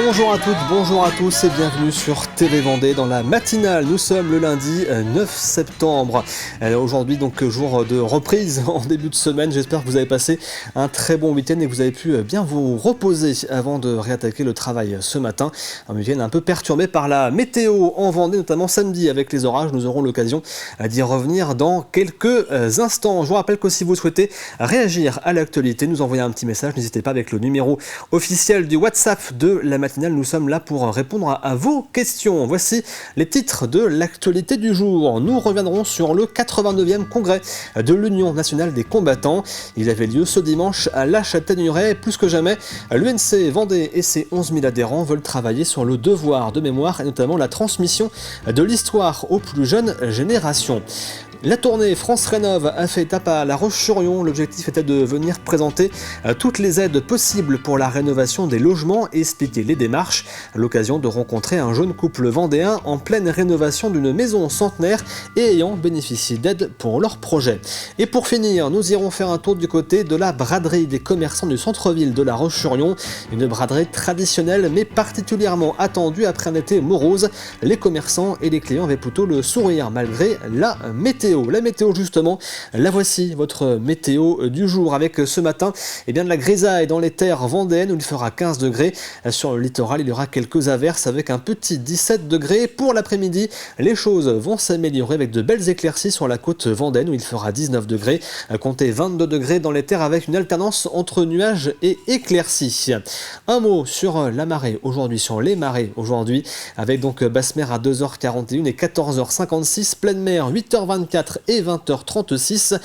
Bonjour à toutes, bonjour à tous et bienvenue sur TV Vendée dans la matinale. Nous sommes le lundi 9 septembre. Aujourd'hui donc jour de reprise en début de semaine. J'espère que vous avez passé un très bon week-end et que vous avez pu bien vous reposer avant de réattaquer le travail ce matin. Un week-end un peu perturbé par la météo en Vendée, notamment samedi avec les orages. Nous aurons l'occasion d'y revenir dans quelques instants. Je vous rappelle que si vous souhaitez réagir à l'actualité, nous envoyer un petit message. N'hésitez pas avec le numéro officiel du WhatsApp de la matinale. Nous sommes là pour répondre à vos questions. Voici les titres de l'actualité du jour. Nous reviendrons sur le 89e congrès de l'Union nationale des combattants. Il avait lieu ce dimanche à La Châtaigneraie. Plus que jamais, l'UNC Vendée et ses 11 000 adhérents veulent travailler sur le devoir de mémoire et notamment la transmission de l'histoire aux plus jeunes générations. La tournée France Rénov' a fait étape à La Roche-sur-Yon. L'objectif était de venir présenter toutes les aides possibles pour la rénovation des logements et expliquer les démarches. À l'occasion de rencontrer un jeune couple vendéen en pleine rénovation d'une maison centenaire et ayant bénéficié d'aides pour leur projet. Et pour finir, nous irons faire un tour du côté de la braderie des commerçants du centre-ville de La Roche-sur-Yon. Une braderie traditionnelle mais particulièrement attendue après un été morose. Les commerçants et les clients avaient plutôt le sourire malgré la météo. La météo justement, la voici votre météo du jour avec ce matin de la grisaille dans les terres vendéennes où il fera 15 degrés. Sur le littoral, il y aura quelques averses avec un petit 17 degrés. Pour l'après-midi, les choses vont s'améliorer avec de belles éclaircies sur la côte vendéenne où il fera 19 degrés. Comptez 22 degrés dans les terres avec une alternance entre nuages et éclaircies. Un mot sur la marée aujourd'hui, sur les marées aujourd'hui, avec donc basse mer à 2h41 et 14h56, pleine mer 8h24 et 20h36,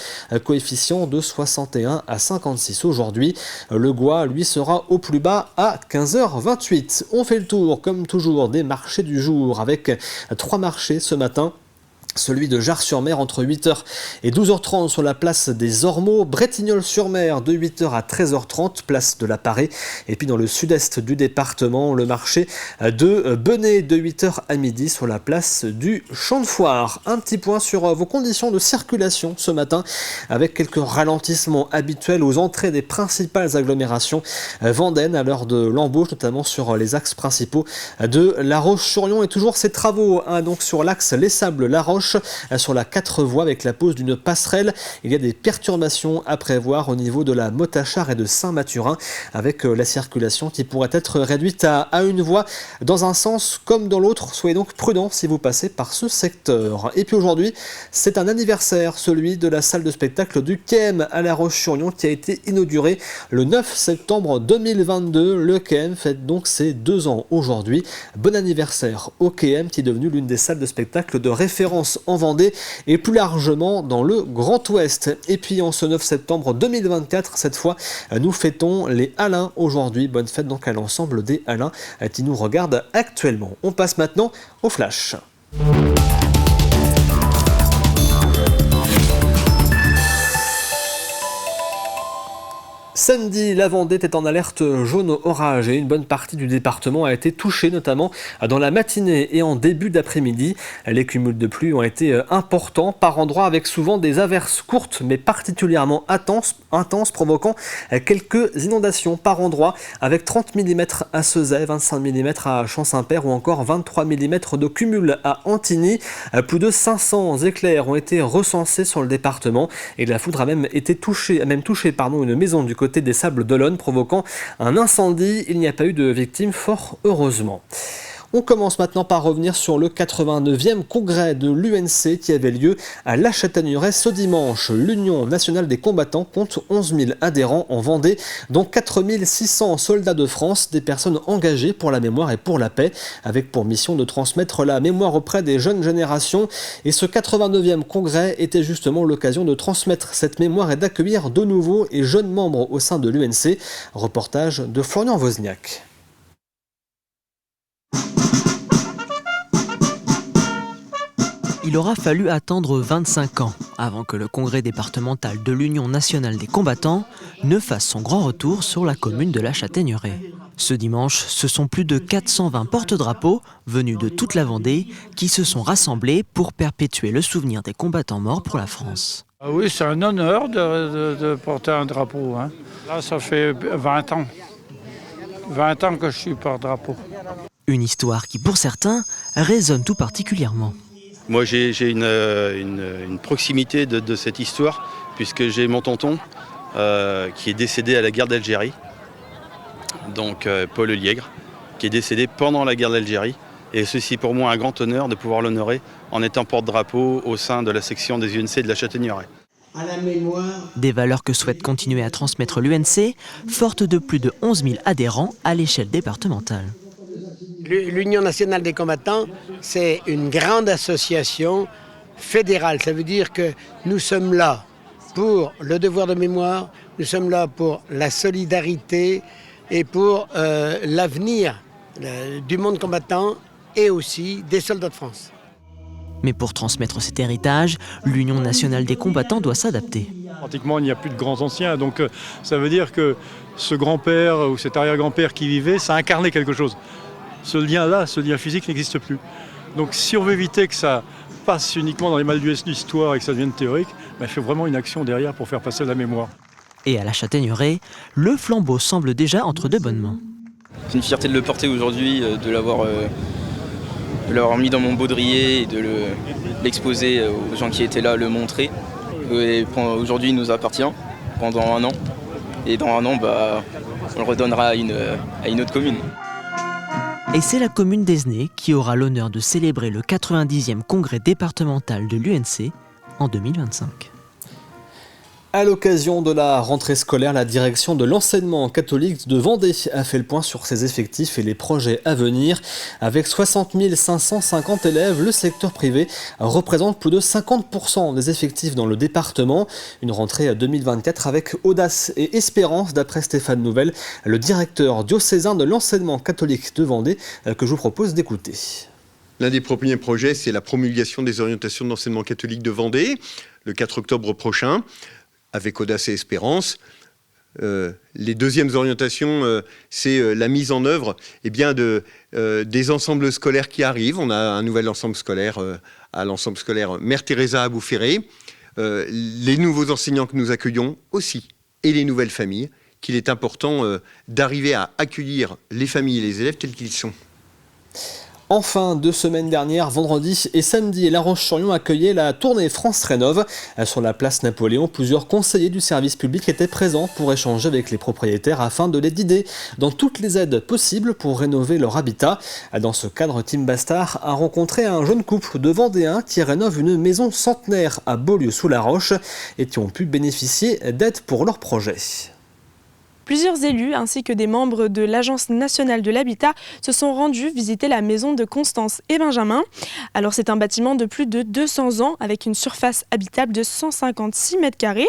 coefficient de 61 à 56 aujourd'hui. Le Gois, lui, sera au plus bas à 15h28. On fait le tour, comme toujours, des marchés du jour avec 3 marchés ce matin. Celui de Jars-sur-Mer entre 8h et 12h30 sur la place des Ormeaux, Bretignolles-sur-Mer de 8h à 13h30, place de la Parée. Et puis dans le sud-est du département, le marché de Benay de 8h à midi sur la place du Champ de Foire. Un petit point sur vos conditions de circulation ce matin avec quelques ralentissements habituels aux entrées des principales agglomérations vendéennes à l'heure de l'embauche, notamment sur les axes principaux de La Roche-sur-Yon et toujours ces travaux donc sur l'axe Les Sables-La Roche. Sur la 4 voies avec la pose d'une passerelle. Il y a des perturbations à prévoir au niveau de la Motachar et de Saint-Mathurin avec la circulation qui pourrait être réduite à une voie dans un sens comme dans l'autre. Soyez donc prudents si vous passez par ce secteur. Et puis aujourd'hui, c'est un anniversaire, celui de la salle de spectacle du KM à La Roche-sur-Yon qui a été inaugurée le 9 septembre 2022. Le KM fête donc ses 2 ans aujourd'hui. Bon anniversaire au KM qui est devenu l'une des salles de spectacle de référence en Vendée et plus largement dans le Grand Ouest. Et puis en ce 9 septembre 2024, cette fois, nous fêtons les Halins aujourd'hui. Bonne fête donc à l'ensemble des Halins qui nous regardent actuellement. On passe maintenant au Flash. Samedi, la Vendée était en alerte jaune orage et une bonne partie du département a été touchée, notamment dans la matinée et en début d'après-midi. Les cumuls de pluie ont été importants par endroits avec souvent des averses courtes mais particulièrement intenses provoquant quelques inondations par endroit avec 30 mm à Ceuzay, 25 mm à Champ-Saint-Père ou encore 23 mm de cumul à Antigny. Plus de 500 éclairs ont été recensés sur le département et la foudre a même touché une maison du côté des Sables d'Olonne, provoquant un incendie. Il n'y a pas eu de victimes, fort heureusement. On commence maintenant par revenir sur le 89e congrès de l'UNC qui avait lieu à La Châtaigneraie ce dimanche. L'Union nationale des combattants compte 11 000 adhérents en Vendée, dont 4 600 soldats de France, des personnes engagées pour la mémoire et pour la paix, avec pour mission de transmettre la mémoire auprès des jeunes générations. Et ce 89e congrès était justement l'occasion de transmettre cette mémoire et d'accueillir de nouveaux et jeunes membres au sein de l'UNC. Reportage de Florian Wozniak. Il aura fallu attendre 25 ans avant que le congrès départemental de l'Union nationale des combattants ne fasse son grand retour sur la commune de La Châtaigneraie. Ce dimanche, ce sont plus de 420 porte-drapeaux venus de toute la Vendée qui se sont rassemblés pour perpétuer le souvenir des combattants morts pour la France. Oui, c'est un honneur de porter un drapeau. Là, ça fait 20 ans. 20 ans que je suis porte-drapeau. Une histoire qui, pour certains, résonne tout particulièrement. Moi, j'ai une proximité de cette histoire, puisque j'ai mon tonton qui est décédé à la guerre d'Algérie, donc Paul Liègre, qui est décédé pendant la guerre d'Algérie. Et ceci pour moi un grand honneur de pouvoir l'honorer en étant porte-drapeau au sein de la section des UNC de la Châtaigneraie. Des valeurs que souhaite continuer à transmettre l'UNC, forte de plus de 11 000 adhérents à l'échelle départementale. L'Union nationale des combattants, c'est une grande association fédérale. Ça veut dire que nous sommes là pour le devoir de mémoire, nous sommes là pour la solidarité et pour l'avenir du monde combattant et aussi des soldats de France. Mais pour transmettre cet héritage, l'Union nationale des combattants doit s'adapter. Pratiquement, il n'y a plus de grands anciens, donc ça veut dire que ce grand-père ou cet arrière-grand-père qui vivait, ça incarnait quelque chose. Ce lien-là, ce lien physique n'existe plus. Donc si on veut éviter que ça passe uniquement dans les manuels d'histoire et que ça devienne théorique, il faut vraiment une action derrière pour faire passer la mémoire. Et à la Châtaigneraie, le flambeau semble déjà entre de bonnes mains. C'est une fierté de le porter aujourd'hui, de l'avoir mis dans mon baudrier et de l'exposer aux gens qui étaient là, le montrer. Et aujourd'hui, il nous appartient pendant 1 an. Et dans 1 an, on le redonnera à une autre commune. Et c'est la commune d'Esnay qui aura l'honneur de célébrer le 90e congrès départemental de l'UNC en 2025. À l'occasion de la rentrée scolaire, la direction de l'enseignement catholique de Vendée a fait le point sur ses effectifs et les projets à venir. Avec 60 550 élèves, le secteur privé représente plus de 50% des effectifs dans le département. Une rentrée 2024 avec audace et espérance, d'après Stéphane Nouvel, le directeur diocésain de l'enseignement catholique de Vendée, que je vous propose d'écouter. L'un des premiers projets, c'est la promulgation des orientations de l'enseignement catholique de Vendée, le 4 octobre prochain. Avec audace et espérance. Les deuxièmes orientations, c'est la mise en œuvre des ensembles scolaires qui arrivent. On a un nouvel ensemble scolaire à l'ensemble scolaire Mère Teresa à Boufféré. Les nouveaux enseignants que nous accueillons aussi, et les nouvelles familles, qu'il est important d'arriver à accueillir les familles et les élèves tels qu'ils sont. En fin de semaine dernière, vendredi et samedi, La Roche-sur-Yon accueillait la tournée France Rénov'. Sur la place Napoléon, plusieurs conseillers du service public étaient présents pour échanger avec les propriétaires afin de les guider dans toutes les aides possibles pour rénover leur habitat. Dans ce cadre, Tim Bastard a rencontré un jeune couple de Vendéens qui rénove une maison centenaire à Beaulieu-sous-la-Roche et qui ont pu bénéficier d'aides pour leur projet. Plusieurs élus ainsi que des membres de l'Agence nationale de l'habitat se sont rendus visiter la maison de Constance et Benjamin. Alors c'est un bâtiment de plus de 200 ans avec une surface habitable de 156 m².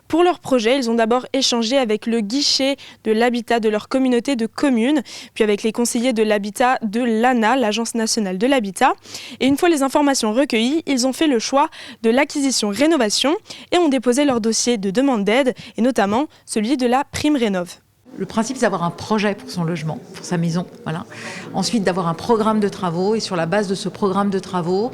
Pour leur projet, ils ont d'abord échangé avec le guichet de l'habitat de leur communauté de communes, puis avec les conseillers de l'habitat de l'ANA, l'Agence nationale de l'habitat. Et une fois les informations recueillies, ils ont fait le choix de l'acquisition-rénovation et ont déposé leur dossier de demande d'aide, et notamment celui de la prime rénov'. Le principe, c'est d'avoir un projet pour son logement, pour sa maison. Voilà. Ensuite, d'avoir un programme de travaux. Et sur la base de ce programme de travaux,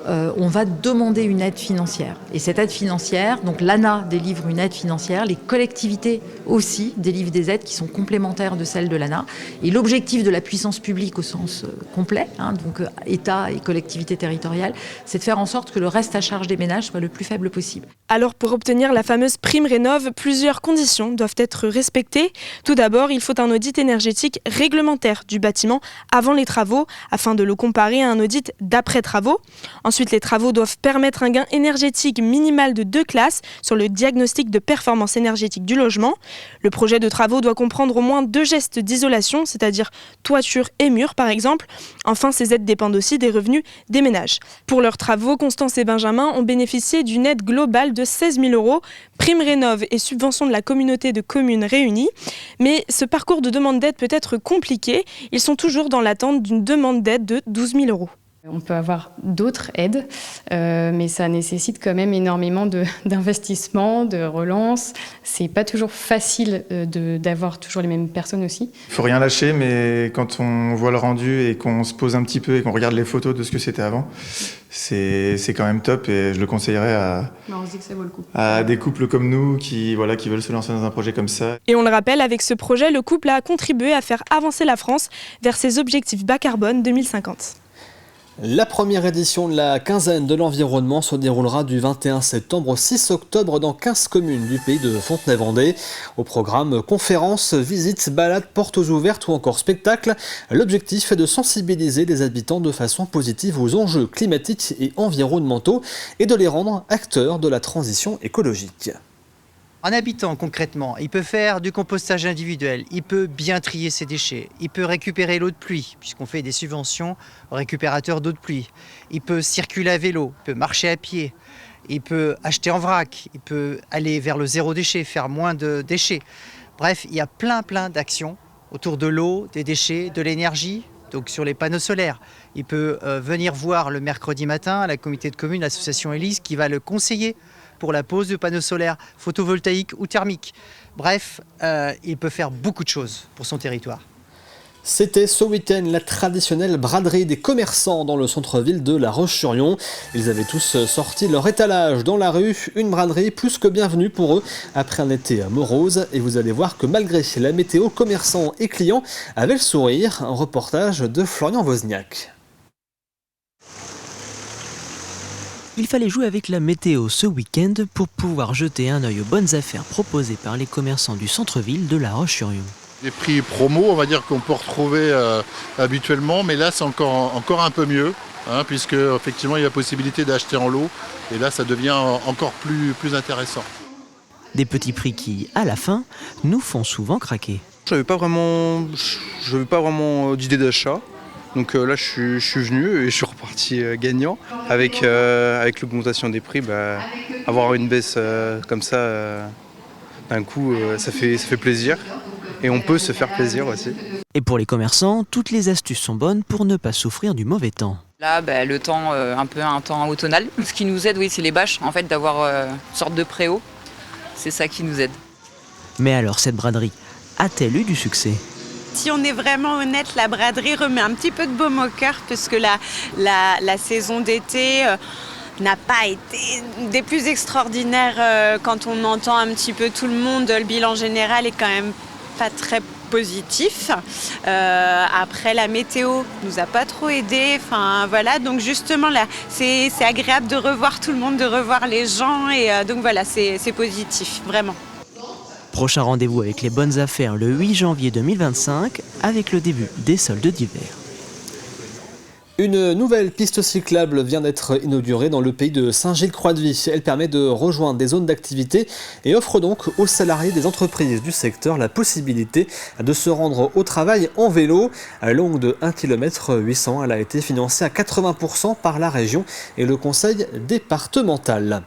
on va demander une aide financière. Et cette aide financière, donc l'ANA délivre une aide financière, les collectivités aussi délivrent des aides qui sont complémentaires de celles de l'ANA. Et l'objectif de la puissance publique au sens complet, donc État et collectivités territoriales, c'est de faire en sorte que le reste à charge des ménages soit le plus faible possible. Alors pour obtenir la fameuse prime rénov', plusieurs conditions doivent être respectées. Tout d'abord, il faut un audit énergétique réglementaire du bâtiment avant les travaux, afin de le comparer à un audit d'après-travaux. Ensuite, les travaux doivent permettre un gain énergétique minimal de 2 classes sur le diagnostic de performance énergétique du logement. Le projet de travaux doit comprendre au moins 2 gestes d'isolation, c'est-à-dire toiture et mur par exemple. Enfin, ces aides dépendent aussi des revenus des ménages. Pour leurs travaux, Constance et Benjamin ont bénéficié d'une aide globale de 16 000 €, prime rénov' et subvention de la communauté de communes réunies. Mais ce parcours de demande d'aide peut être compliqué. Ils sont toujours dans l'attente d'une demande d'aide de 12 000 €. On peut avoir d'autres aides, mais ça nécessite quand même énormément d'investissement, de relance. C'est pas toujours facile d'avoir toujours les mêmes personnes aussi. Il faut rien lâcher, mais quand on voit le rendu et qu'on se pose un petit peu et qu'on regarde les photos de ce que c'était avant, c'est quand même top et je le conseillerais on se dit que ça vaut le coup. À des couples comme nous qui veulent se lancer dans un projet comme ça. Et on le rappelle, avec ce projet, le couple a contribué à faire avancer la France vers ses objectifs bas carbone 2050. La première édition de la quinzaine de l'environnement se déroulera du 21 septembre au 6 octobre dans 15 communes du pays de Fontenay-Vendée. Au programme conférences, visites, balades, portes ouvertes ou encore spectacles. L'objectif est de sensibiliser les habitants de façon positive aux enjeux climatiques et environnementaux et de les rendre acteurs de la transition écologique. Un habitant, concrètement, il peut faire du compostage individuel, il peut bien trier ses déchets, il peut récupérer l'eau de pluie, puisqu'on fait des subventions aux récupérateurs d'eau de pluie. Il peut circuler à vélo, il peut marcher à pied, il peut acheter en vrac, il peut aller vers le zéro déchet, faire moins de déchets. Bref, il y a plein d'actions autour de l'eau, des déchets, de l'énergie, donc sur les panneaux solaires. Il peut venir voir le mercredi matin à la communauté de communes, l'association Élise, qui va le conseiller pour la pose de panneaux solaires photovoltaïques ou thermiques. Bref, il peut faire beaucoup de choses pour son territoire. C'était ce week-end la traditionnelle braderie des commerçants dans le centre-ville de La Roche-sur-Yon. Ils avaient tous sorti leur étalage dans la rue, une braderie plus que bienvenue pour eux après un été morose. Et vous allez voir que malgré la météo, commerçants et clients avaient le sourire. Un reportage de Florian Wozniak. Il fallait jouer avec la météo ce week-end pour pouvoir jeter un œil aux bonnes affaires proposées par les commerçants du centre-ville de La Roche-sur-Yon. Les prix promo, on va dire qu'on peut retrouver habituellement, mais là c'est encore un peu mieux, puisque effectivement il y a la possibilité d'acheter en lot, et là ça devient encore plus intéressant. Des petits prix qui, à la fin, nous font souvent craquer. Je n'avais pas vraiment d'idée d'achat. Donc là, je suis venu et je suis reparti gagnant. Avec l'augmentation des prix, avoir une baisse comme ça d'un coup, ça fait plaisir. Et on peut se faire plaisir aussi. Et pour les commerçants, toutes les astuces sont bonnes pour ne pas souffrir du mauvais temps. Là, le temps, un temps automnal. Ce qui nous aide, oui, c'est les bâches, en fait, d'avoir une sorte de préau. C'est ça qui nous aide. Mais alors, cette braderie a-t-elle eu du succès ? Si on est vraiment honnête, la braderie remet un petit peu de baume au cœur parce que la saison d'été n'a pas été des plus extraordinaires quand on entend un petit peu tout le monde. Le bilan général est quand même pas très positif. Après, la météo nous a pas trop aidé. Enfin voilà, donc justement là, c'est agréable de revoir tout le monde, de revoir les gens et donc voilà, c'est positif, vraiment. Prochain rendez-vous avec les bonnes affaires le 8 janvier 2025 avec le début des soldes d'hiver. Une nouvelle piste cyclable vient d'être inaugurée dans le pays de Saint-Gilles-Croix-de-Vie. Elle permet de rejoindre des zones d'activité et offre donc aux salariés des entreprises du secteur la possibilité de se rendre au travail en vélo. Longue de 1,8 km, elle a été financée à 80% par la région et le conseil départemental.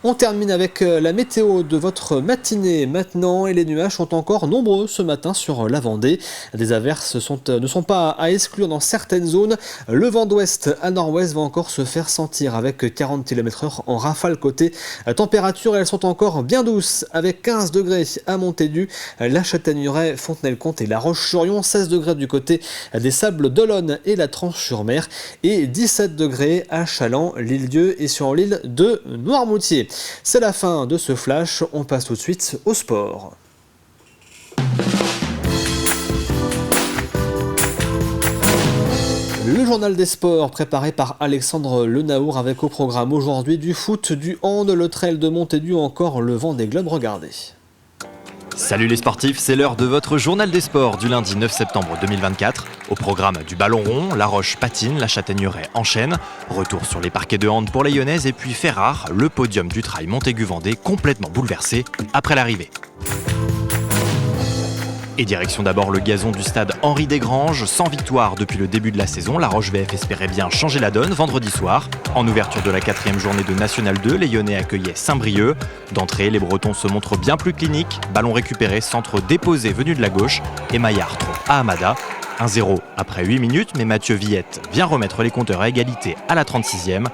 On termine avec la météo de votre matinée maintenant et les nuages sont encore nombreux ce matin sur la Vendée. Des averses ne sont pas à exclure dans certaines zones. Le vent d'ouest à nord-ouest va encore se faire sentir avec 40 km/h en rafale côté température. Elles sont encore bien douces avec 15 degrés à Montaigu, la Châtaigneraie, Fontenay-le-Comte et La Roche-sur-Yon, 16 degrés du côté des Sables d'Olonne et la Tranche-sur-Mer et 17 degrés à Chaland, l'île-Dieu et sur l'île de Noirmoutier. C'est la fin de ce flash, on passe tout de suite au sport. Le journal des sports préparé par Alexandre Lenaour avec au programme aujourd'hui du foot, du hand, le trail de Montaigu ou encore le Vendée Globe. Regardez. Salut les sportifs, c'est l'heure de votre journal des sports du lundi 9 septembre 2024. Au programme du ballon rond, La Roche patine, la Châtaigneraie enchaîne. Retour sur les parquets de hand pour les Lyonnaises et puis fait rare, le podium du trail Montaigu-Vendée complètement bouleversé après l'arrivée. Et direction d'abord le gazon du stade Henri Desgranges. Sans victoire depuis le début de la saison, La Roche VF espérait bien changer la donne vendredi soir. En ouverture de la 4e journée de National 2, les Lyonnais accueillaient Saint-Brieuc. D'entrée, les Bretons se montrent bien plus cliniques. Ballon récupéré, centre déposé venu de la gauche et Maillard trompe à Hamada. 1-0 après 8 minutes, mais Mathieu Villette vient remettre les compteurs à égalité à la 36e.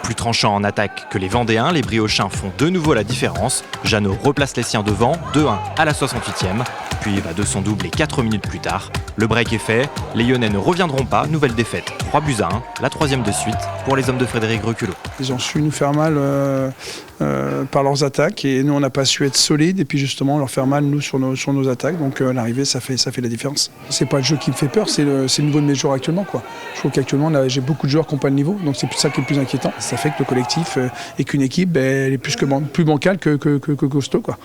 Plus tranchant en attaque que les Vendéens, les Briochins font de nouveau la différence. Jeannot replace les siens devant, 2-1 à la 68e, puis il va de son doublé 4 minutes plus tard. Le break est fait, les Lyonnais ne reviendront pas, nouvelle défaite, 3-1, la 3e de suite pour les hommes de Frédéric Reculot. Ils ont su nous faire mal par leurs attaques et nous on n'a pas su être solides et puis justement leur faire mal nous sur nos attaques, donc à l'arrivée ça fait la différence. C'est pas le jeu qui me fait peur, c'est le niveau de mes joueurs actuellement, quoi. Je trouve qu'actuellement j'ai beaucoup de joueurs qui n'ont pas le niveau, donc c'est ça qui est le plus inquiétant. Ça fait que le collectif et qu'une équipe elle est plus bancale que costaud, quoi.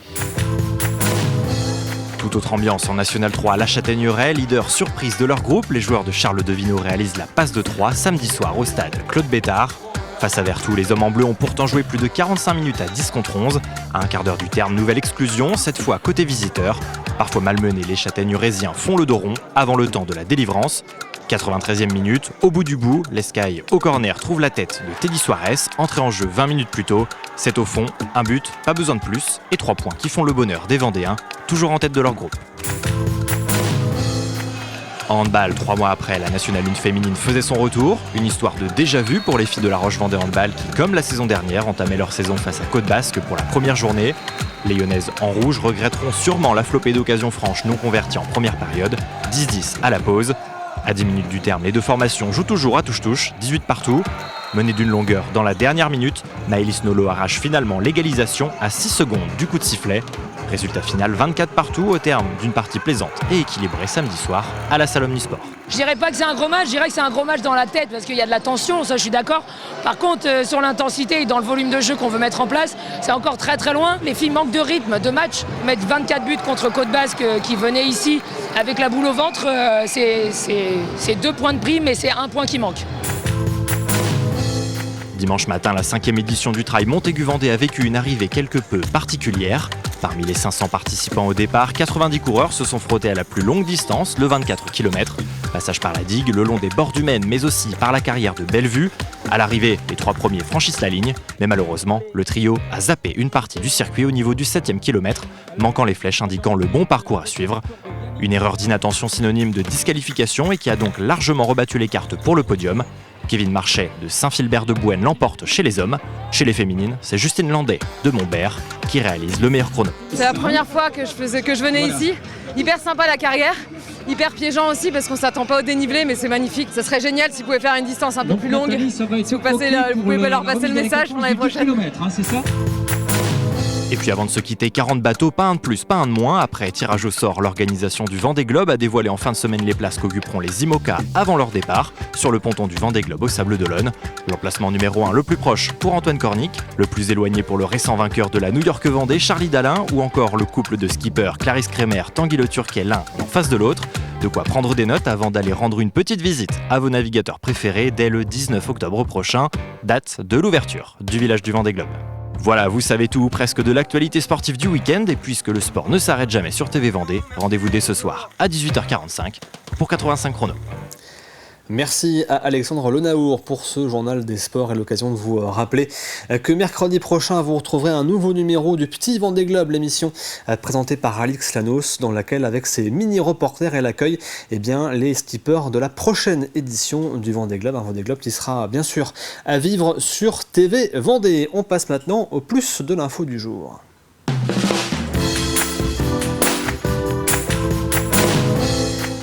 Toute autre ambiance en National 3 à La Châtaigneraie, leader surprise de leur groupe, les joueurs de Charles Devineau réalisent la passe de 3 samedi soir au stade Claude Bétard. Face à Vertou, les hommes en bleu ont pourtant joué plus de 45 minutes à 10 contre 11. À un quart d'heure du terme, nouvelle exclusion, cette fois côté visiteur. Parfois malmenés, les Châtaigneuraisiens font le dos rond avant le temps de la délivrance. 93e minute, au bout du bout, l'Escaille au corner trouve la tête de Teddy Suarez, entré en jeu 20 minutes plus tôt. C'est au fond, un but, pas besoin de plus, et 3 points qui font le bonheur des Vendéens, toujours en tête de leur groupe. En handball, 3 mois après, la Nationale 1 féminine faisait son retour. Une histoire de déjà-vu pour les filles de la Roche-Vendée Handball qui, comme la saison dernière, entamaient leur saison face à Côte-Basque pour la première journée. Les Lyonnaises en rouge regretteront sûrement la flopée d'occasions franches non converties en première période. 10-10 à la pause. À 10 minutes du terme, les deux formations jouent toujours à touche-touche, 18 partout. Menée d'une longueur dans la dernière minute, Maëlys Nolo arrache finalement l'égalisation à 6 secondes du coup de sifflet. Résultat final 24 partout au terme d'une partie plaisante et équilibrée samedi soir à la salle Omnisport. Je dirais pas que c'est un gros match, je dirais que c'est un gros match dans la tête parce qu'il y a de la tension, ça je suis d'accord. Par contre, sur l'intensité et dans le volume de jeu qu'on veut mettre en place, c'est encore très très loin. Les filles manquent de rythme, de match. Mettre 24 buts contre Côte-Basque qui venait ici avec la boule au ventre, c'est 2 points de prime mais c'est 1 point qui manque. Dimanche matin, la 5e édition du Trail Montaigu-Vendée a vécu une arrivée quelque peu particulière. Parmi les 500 participants au départ, 90 coureurs se sont frottés à la plus longue distance, le 24 km. Passage par la digue, le long des bords du Maine, mais aussi par la carrière de Bellevue. À l'arrivée, les 3 premiers franchissent la ligne, mais malheureusement, le trio a zappé une partie du circuit au niveau du 7e kilomètre, manquant les flèches indiquant le bon parcours à suivre. Une erreur d'inattention synonyme de disqualification et qui a donc largement rebattu les cartes pour le podium. Kevin Marchais de Saint-Philbert-de-Bouenne l'emporte chez les hommes. Chez les féminines, c'est Justine Landais de Montbert qui réalise le meilleur chrono. C'est la première fois que je venais ici. Hyper sympa la carrière, hyper piégeant aussi parce qu'on ne s'attend pas au dénivelé, mais c'est magnifique. Ça serait génial si vous pouvez faire une distance un peu plus longue. Si vous pouvez leur passer le message pour l'année prochaine. Et puis avant de se quitter, 40 bateaux, pas un de plus, pas un de moins. Après tirage au sort, l'organisation du Vendée Globe a dévoilé en fin de semaine les places qu'occuperont les IMOCA avant leur départ, sur le ponton du Vendée Globe au Sable d'Olonne. L'emplacement numéro 1 le plus proche pour Antoine Cornic, le plus éloigné pour le récent vainqueur de la New York Vendée, Charlie Dalin, ou encore le couple de skippers Clarisse Kremer, Tanguy Le Turquet, l'un en face de l'autre. De quoi prendre des notes avant d'aller rendre une petite visite à vos navigateurs préférés dès le 19 octobre prochain, date de l'ouverture du village du Vendée Globe. Voilà, vous savez tout presque de l'actualité sportive du week-end, et puisque le sport ne s'arrête jamais sur TV Vendée, rendez-vous dès ce soir à 18h45 pour 85 chrono. Merci à Alexandre Lenaour pour ce journal des sports et l'occasion de vous rappeler que mercredi prochain vous retrouverez un nouveau numéro du Petit Vendée Globe, l'émission présentée par Alix Lanos, dans laquelle avec ses mini-reporters elle accueille les skippers de la prochaine édition du Vendée Globe, un Vendée Globe qui sera bien sûr à vivre sur TV Vendée. On passe maintenant au plus de l'info du jour.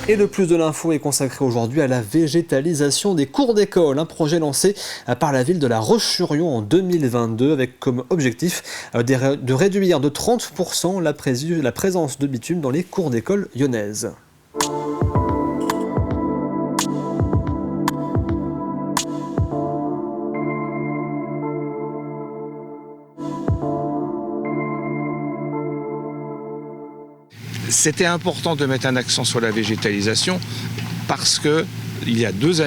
Et le plus de l'info est consacré aujourd'hui à la végétalisation des cours d'école, un projet lancé par la ville de La Roche-sur-Yon en 2022 avec comme objectif de réduire de 30% la présence de bitume dans les cours d'école lyonnaises. C'était important de mettre un accent sur la végétalisation parce que il y a deux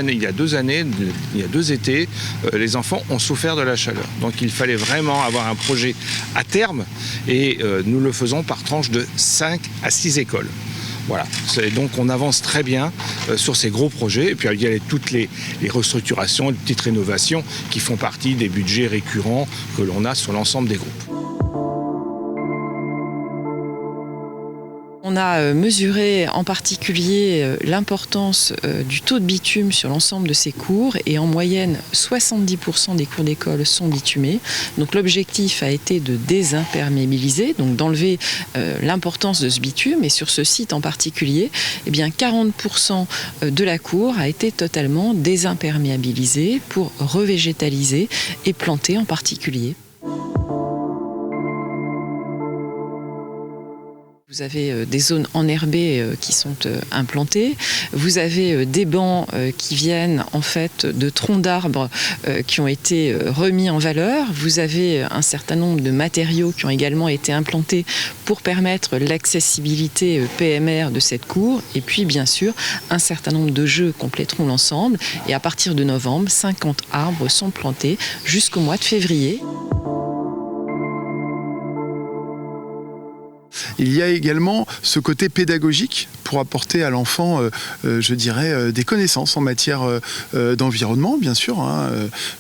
étés, les enfants ont souffert de la chaleur. Donc il fallait vraiment avoir un projet à terme et nous le faisons par tranche de 5 à 6 écoles. Voilà, donc on avance très bien sur ces gros projets. Et puis il y a toutes les restructurations, les petites rénovations qui font partie des budgets récurrents que l'on a sur l'ensemble des groupes. On a mesuré en particulier l'importance du taux de bitume sur l'ensemble de ces cours et en moyenne 70% des cours d'école sont bitumés. Donc l'objectif a été de désimperméabiliser, donc d'enlever l'importance de ce bitume et sur ce site en particulier, eh bien 40% de la cour a été totalement désimperméabilisée pour revégétaliser et planter en particulier. Vous avez des zones enherbées qui sont implantées. Vous avez des bancs qui viennent en fait de troncs d'arbres qui ont été remis en valeur. Vous avez un certain nombre de matériaux qui ont également été implantés pour permettre l'accessibilité PMR de cette cour. Et puis bien sûr, un certain nombre de jeux compléteront l'ensemble. Et à partir de novembre, 50 arbres sont plantés jusqu'au mois de février. Il y a également ce côté pédagogique pour apporter à l'enfant, je dirais, des connaissances en matière d'environnement, bien sûr.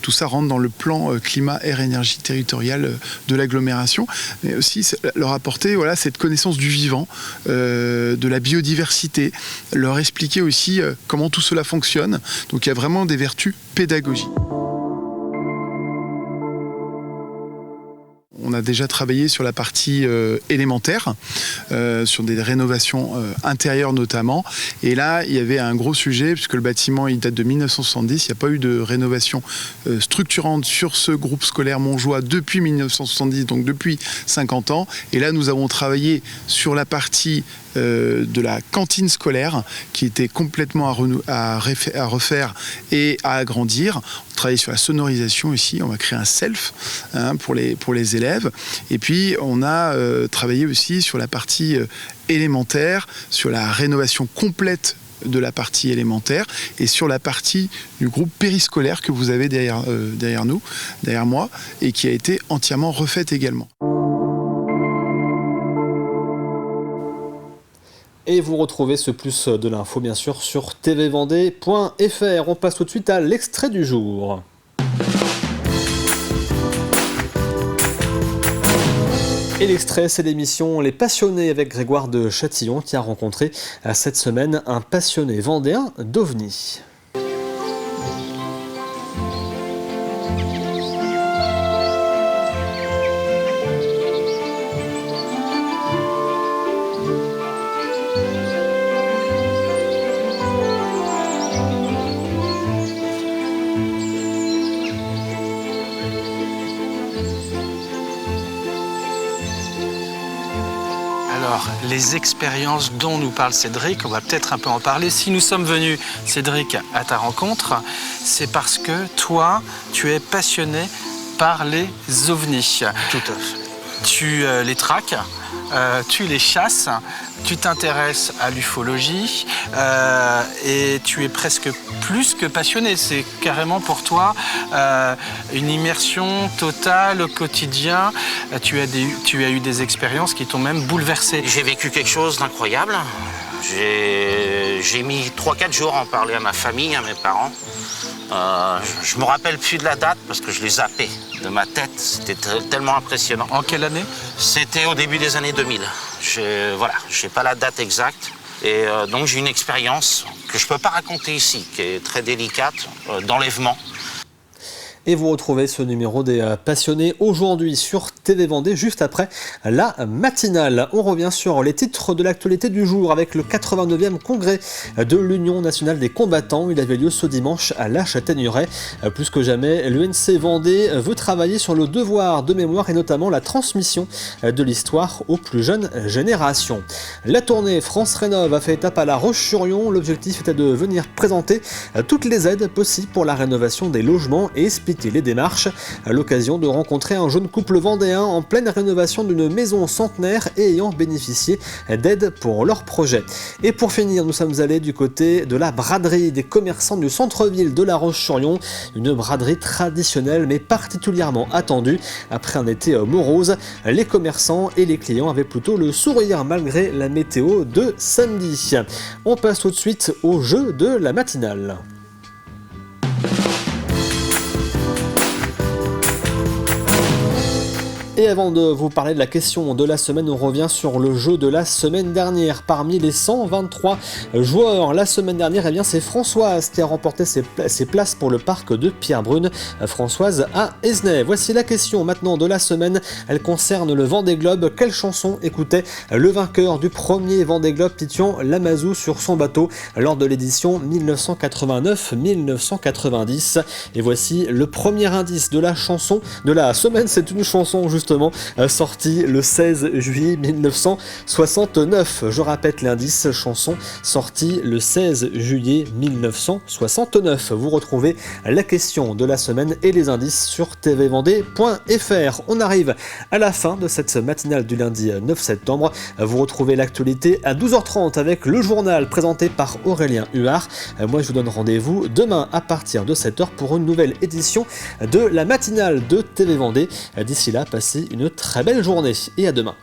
Tout ça rentre dans le plan climat, air, énergie territoriale de l'agglomération, mais aussi leur apporter cette connaissance du vivant, de la biodiversité, leur expliquer aussi comment tout cela fonctionne. Donc il y a vraiment des vertus pédagogiques. On a déjà travaillé sur la partie élémentaire, sur des rénovations intérieures notamment. Et là, il y avait un gros sujet, puisque le bâtiment il date de 1970. Il n'y a pas eu de rénovation structurante sur ce groupe scolaire montjoie depuis 1970, donc depuis 50 ans. Et là, nous avons travaillé sur la partie de la cantine scolaire qui était complètement à refaire et à agrandir. On travaille sur la sonorisation ici, on va créer un self pour les élèves. Et puis on a travaillé aussi sur la partie élémentaire, sur la rénovation complète de la partie élémentaire et sur la partie du groupe périscolaire que vous avez derrière moi, et qui a été entièrement refaite également. Et vous retrouvez ce plus de l'info bien sûr sur tvvendée.fr. On passe tout de suite à l'extrait du jour. Et l'extrait, c'est l'émission Les Passionnés avec Grégoire de Châtillon qui a rencontré cette semaine un passionné vendéen d'OVNI. Alors, les expériences dont nous parle Cédric, on va peut-être un peu en parler. Si nous sommes venus, Cédric, à ta rencontre, c'est parce que toi, tu es passionné par les ovnis. Tout à fait. Tu les traques, tu les chasses, tu t'intéresses à l'ufologie et tu es presque plus que passionné. C'est carrément pour toi une immersion totale au quotidien. Tu as eu des expériences qui t'ont même bouleversé. J'ai vécu quelque chose d'incroyable. J'ai mis 3-4 jours à en parler à ma famille, à mes parents. Je me rappelle plus de la date parce que je l'ai zappé de ma tête. C'était tellement impressionnant. En quelle année? C'était au début des années 2000. Voilà, je sais pas la date exacte. Et donc j'ai une expérience que je peux pas raconter ici, qui est très délicate, d'enlèvement. Et vous retrouvez ce numéro des passionnés aujourd'hui sur TV Vendée, juste après la matinale. On revient sur les titres de l'actualité du jour avec le 89e congrès de l'Union nationale des combattants. Il avait lieu ce dimanche à La Châtaigneraie. Plus que jamais, l'UNC Vendée veut travailler sur le devoir de mémoire et notamment la transmission de l'histoire aux plus jeunes générations. La tournée France Rénov a fait étape à La Roche-sur-Yon. L'objectif était de venir présenter toutes les aides possibles pour la rénovation des logements et expliquer les démarches, à l'occasion de rencontrer un jeune couple vendéen en pleine rénovation d'une maison centenaire et ayant bénéficié d'aides pour leur projet. Et pour finir, nous sommes allés du côté de la braderie des commerçants du centre-ville de La Roche-sur-Yon, une braderie traditionnelle mais particulièrement attendue. Après un été morose, les commerçants et les clients avaient plutôt le sourire malgré la météo de samedi. On passe tout de suite au jeu de la matinale. Et avant de vous parler de la question de la semaine, on revient sur le jeu de la semaine dernière. Parmi les 123 joueurs la semaine dernière, eh bien c'est Françoise qui a remporté ses places pour le parc de Pierrebrune. Françoise à Esnay. Voici la question maintenant de la semaine. Elle concerne le Vendée Globe. Quelle chanson écoutait le vainqueur du premier Vendée Globe, Titian Lamazou, sur son bateau lors de l'édition 1989-1990? Et voici le premier indice de la chanson de la semaine. C'est une chanson justement sortie le 16 juillet 1969. Je répète l'indice, chanson sortie le 16 juillet 1969. Vous retrouvez la question de la semaine et les indices sur tvvendée.fr. On arrive à la fin de cette matinale du lundi 9 septembre. Vous retrouvez l'actualité à 12h30 avec le journal présenté par Aurélien Huard. Moi je vous donne rendez-vous demain à partir de 7h pour une nouvelle édition de la matinale de TV Vendée. D'ici là, passez une très belle journée et à demain.